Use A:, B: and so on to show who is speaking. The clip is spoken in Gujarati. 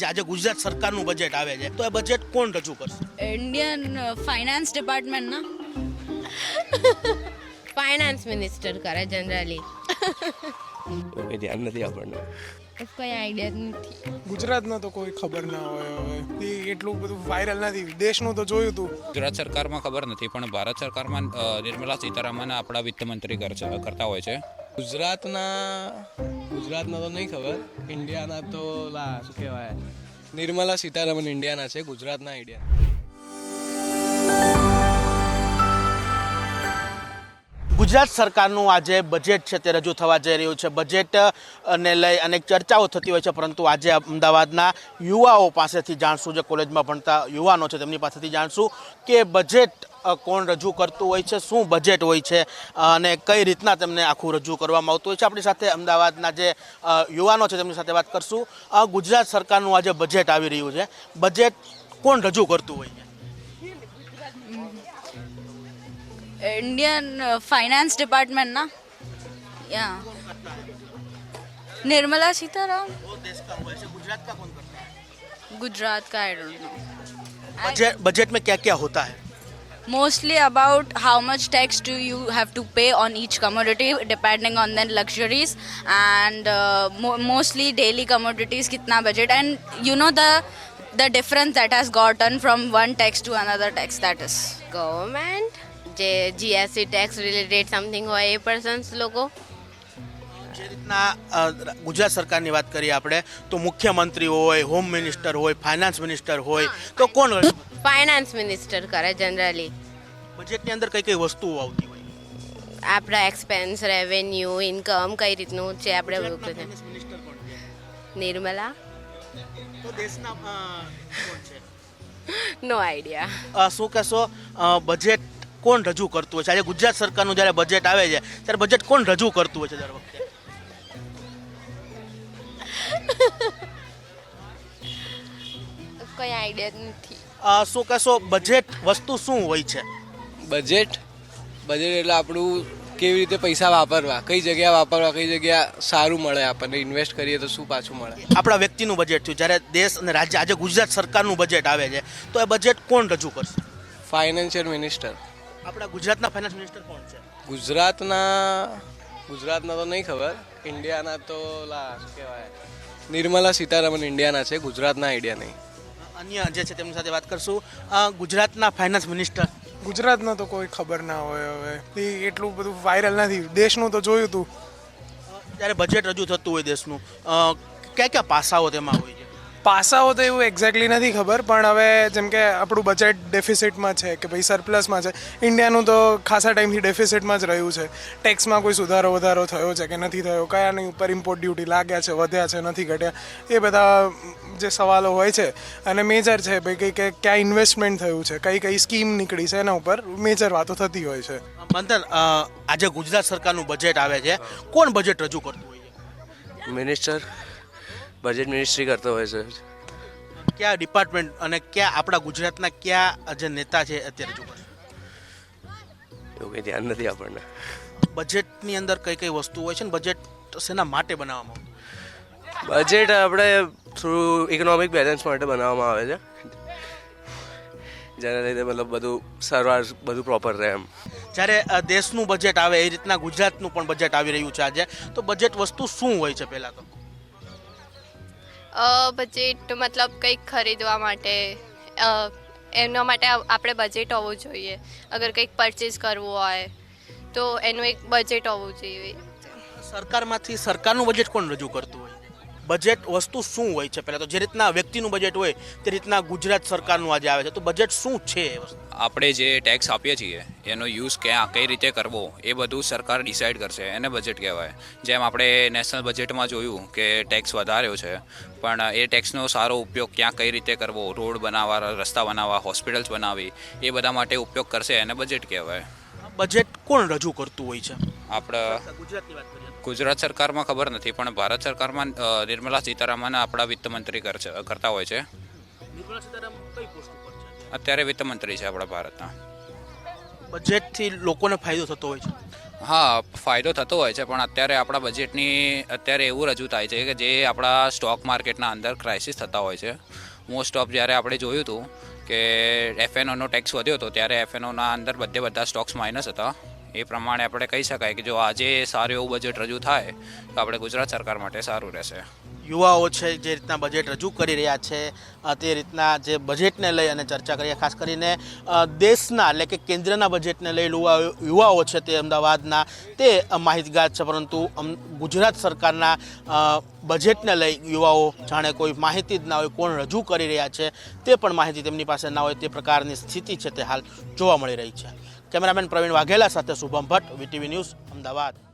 A: આજે ગુજરાત સરકારનું બજેટ આવે છે તો એ બજેટ કોણ રજૂ કરશે?
B: इंडियन फाइनेंस डिपार्टमेंट ना
C: ફાઇનાન્સ મિનિસ્ટર કરે જનરલી.
D: કોઈ ધ્યાન નથી આપણને.
C: કોઈ આઈડિયા નથી.
E: ગુજરાતનો તો કોઈ ખબર ના હોય. હવે એ એટલું બધું વાયરલ નથી. દેશનું તો જોયું હતું.
F: ગુજરાત સરકારમાં ખબર નથી, પણ ભારત સરકારમાં નિર્મલા સીતારામન આપણા વિત્તમંત્રી કરતા હોય છે.
D: ગુજરાતના તો નહીં ખબર. ઇન્ડિયાના તો શું કહેવાય, નિર્મલા સીતારામન ઇન્ડિયાના છે, ગુજરાતના આઈડિયા.
A: ગુજરાત સરકારનું આજે બજેટ છે તે રજૂ થવા જઈ રહ્યું છે. બજેટ ને લઈ અનેક ચર્ચાઓ થતી હોય છે, પરંતુ આજે અમદાવાદના યુવાઓ પાસેથી જાણશું, જે કોલેજમાં ભણતા યુવાનો છે તેમની પાસેથી જાણશું કે બજેટ કોણ રજૂ કરતું હોય છે, શું બજેટ હોય છે અને કઈ રીતના તેમને આખું રજૂ કરવામાં આવતું હોય છે. આપણી સાથે અમદાવાદના જે યુવાનો છે તેમની સાથે વાત કરશું. ગુજરાત સરકારનું આજે બજેટ આવી રહ્યું છે, બજેટ કોણ રજૂ કરતું હોય છે?
B: इंडियन फाइनेंस डिपार्टमेंट ना या निर्मला सीतारामन.
A: गुजरात का कौन करता है?
B: गुजरात का आई डोंट नो.
A: बजट में क्या क्या होता है?
B: Mostly about how much tax do you have to pay on each commodity depending on their luxuries and mostly daily commodities kitna budget, and you know the difference that has gotten from one tax to another tax, that is
C: government જે જીએસટી ટેક્સ રિલેટેડ સમથિંગ હોય એ પર્સન્સ લોકો.
A: જે રીતના ગુજરાત સરકારની વાત કરીએ આપણે તો મુખ્યમંત્રી હોય, હોમ મિનિસ્ટર હોય, ફાઇનાન્સ મિનિસ્ટર હોય, તો કોણ
C: ફાઇનાન્સ મિનિસ્ટર કરે જનરલી.
A: બજેટની અંદર કઈ કઈ વસ્તુઓ આવતી હોય?
C: આપણા એક્સપેન્સ, રેવન્યુ, ઇન્કમ કઈ રીતનું છે આપણે
A: મિનિસ્ટર કોણ છે?
C: નિર્મલા.
A: તો દેશના કોણ છે?
C: નો આઈડિયા.
A: શું કહેશો, બજેટ કોણ રજૂ કરતું હોય છે? આજે ગુજરાત સરકારનું જ્યારે બજેટ આવે છે ત્યારે બજેટ કોણ રજૂ કરતું હોય છે દર વખતે?
C: કોઈ આઈડિયા નથી.
A: શું કહેશો, બજેટ વસ્તુ શું હોય છે?
D: બજેટ એટલે આપણું કેવી રીતે પૈસા વાપરવા, કઈ જગ્યા વાપરવા, કઈ જગ્યા સારું મળે આપણને, ઇન્વેસ્ટ કરીએ તો શું પાછું મળે.
A: આપણા વ્યક્તિનું બજેટ થયું, જ્યારે દેશ અને રાજ્ય આજે ગુજરાત સરકારનું બજેટ આવે છે તો એ બજેટ કોણ રજૂ કરશે?
D: Financial minister.
A: આપણા ગુજરાતના ફાઇનાન્સ મિનિસ્ટર કોણ છે?
D: ગુજરાતના તો નહીં ખબર. ઇન્ડિયાના તો શું કહેવાય, નિર્મલા સીતારામન ઇન્ડિયાના છે, ગુજરાતના આઈડિયા નહીં.
A: અન્ય જે છે તેમની સાથે વાત કરશું. ગુજરાતના ફાઇનાન્સ મિનિસ્ટર
E: ગુજરાતનો તો કોઈ ખબર ના હોય. હવે એ એટલું બધું વાયરલ નથી. દેશનું તો જોયું હતું.
A: જ્યારે બજેટ રજૂ થતું હોય દેશનું, કયા કયા પાસાઓ તેમાં હોય છે?
E: પાસાઓ તો એવું એક્ઝેક્ટલી નથી ખબર, પણ હવે જેમ કે આપણું બજેટ ડેફિસિટમાં છે કે ભાઈ સરપ્લસમાં છે. ઇન્ડિયાનું તો ખાસા ટાઈમથી ડેફિસિટમાં જ રહ્યું છે. ટેક્સમાં કોઈ સુધારો વધારો થયો છે કે નથી થયો, કયાની ઉપર ઇમ્પોર્ટ ડ્યુટી લાગ્યા છે, વધ્યા છે, નથી ઘટ્યા, એ બધા જે સવાલો હોય છે. અને મેજર છે ભાઈ કે ક્યાં ઇન્વેસ્ટમેન્ટ થયું છે, કઈ કઈ સ્કીમ નીકળી છે, એના ઉપર મેજર વાતો થતી હોય છે.
A: મંથન, આજે ગુજરાત સરકારનું બજેટ આવે છે, કોણ બજેટ રજૂ કરતું હોય છે?
D: મિનિસ્ટર બજેટ મિનિસ્ટ્રી કરતો હોય છે.
A: કયા ડિપાર્ટમેન્ટ અને કયા આપણા ગુજરાતના કયા જે નેતા છે અત્યારે રજૂ કરશે?
D: એવું કંઈ ધ્યાન નથી આપણને.
A: બજેટની અંદર કઈ કઈ વસ્તુ હોય છે ને બજેટ શેના માટે બનાવવામાં આવે?
D: બજેટ આપણે થ્રુ ઇકોનોમિક બેલેન્સ માટે બનાવવામાં આવે છે, જેના લીધે મતલબ બધું સરવાર બધું પ્રોપર રહે એમ.
A: જ્યારે દેશનું બજેટ આવે એ રીતના ગુજરાતનું પણ બજેટ આવી રહ્યું છે આજે, તો બજેટ વસ્તુ શું હોય છે? પહેલાં તો
G: બજેટ મતલબ કંઈક ખરીદવા માટે, એના માટે આપણે બજેટ હોવું જોઈએ. અગર કંઈક પરચેસ કરવું હોય તો એનું એક બજેટ હોવું જોઈએ.
A: સરકારમાંથી સરકારનું બજેટ કોણ રજૂ કરતું હોય? બજેટ વસ્તુ શું હોય છે? પહેલાં તો જે રીતના વ્યક્તિનું બજેટ હોય તે રીતના ગુજરાત સરકારનું આજે આવે છે, તો બજેટ શું છે એ વસ્તુ?
F: આપણે જે ટેક્સ આપીએ છીએ એનો યુઝ કઈ રીતે કરવો એ બધું સરકાર ડિસાઇડ કરશે, એને બજેટ કહેવાય. જેમ આપણે નેશનલ બજેટમાં જોયું કે ટેક્સ વધાર્યો છે, પણ એ ટેક્સનો સારો ઉપયોગ ક્યાં કઈ રીતે કરવો, રોડ બનાવવા, રસ્તા બનાવવા, હોસ્પિટલ્સ બનાવવી, એ બધા માટે ઉપયોગ કરશે, એને બજેટ કહેવાય.
A: બજેટ કોણ રજૂ કરતું હોય છે?
F: આપણે
A: ગુજરાતની વાત કરીએ
F: ગુજરાત સરકારમાં ખબર નથી, પણ ભારત સરકારમાં નિર્મલા સીતારામન આપણા વિત્તમંત્રી કરતા હોય છે.
A: નિર્મલા સીતારામન કઈ પોસ્ટ ઉપર છે?
F: અત્યારે વિત્તમંત્રી છે આપણા ભારતના.
A: બજેટથી લોકોને ફાયદો થતો હોય છે.
F: હા, ફાયદો થતો હોય છે, પણ અત્યારે આપણા બજેટની અત્યારે એવું રજૂ થાય છે કે જે આપણા સ્ટોક માર્કેટના અંદર ક્રાઇસિસ થતા હોય છે. મોસ્ટ ઓફ જ્યારે આપણે જોયું હતું કે એફએનઓનો ટેક્સ વધ્યો હતો ત્યારે એફએનઓના અંદર બધા સ્ટોક્સ માઇનસ હતા. એ પ્રમાણે આપણે કહી શકાય કે જો આજે સારું એવું બજેટ રજૂ થાય તો આપણે ગુજરાત સરકાર માટે સારું રહેશે.
A: યુવાઓ છે જે રીતના બજેટ રજૂ કરી રહ્યા છે તે રીતના જે બજેટને લઈ અને ચર્ચા કરીએ, ખાસ કરીને દેશના એટલે કે કેન્દ્રના બજેટને લઈ યુવાઓ છે તે અમદાવાદના તે માહિતગાર છે, પરંતુ ગુજરાત સરકારના બજેટને લઈ યુવાઓ જાણે કોઈ માહિતી જ ના હોય, કોણ રજૂ કરી રહ્યા છે તે પણ માહિતી તેમની પાસે ના હોય, તે પ્રકારની સ્થિતિ છે તે હાલ જોવા મળી રહી છે. કેમેરામેન પ્રવીણ વાઘેલા સાથે શુભમ ભટ્ટ, વીટીવી ન્યૂઝ, અમદાવાદ.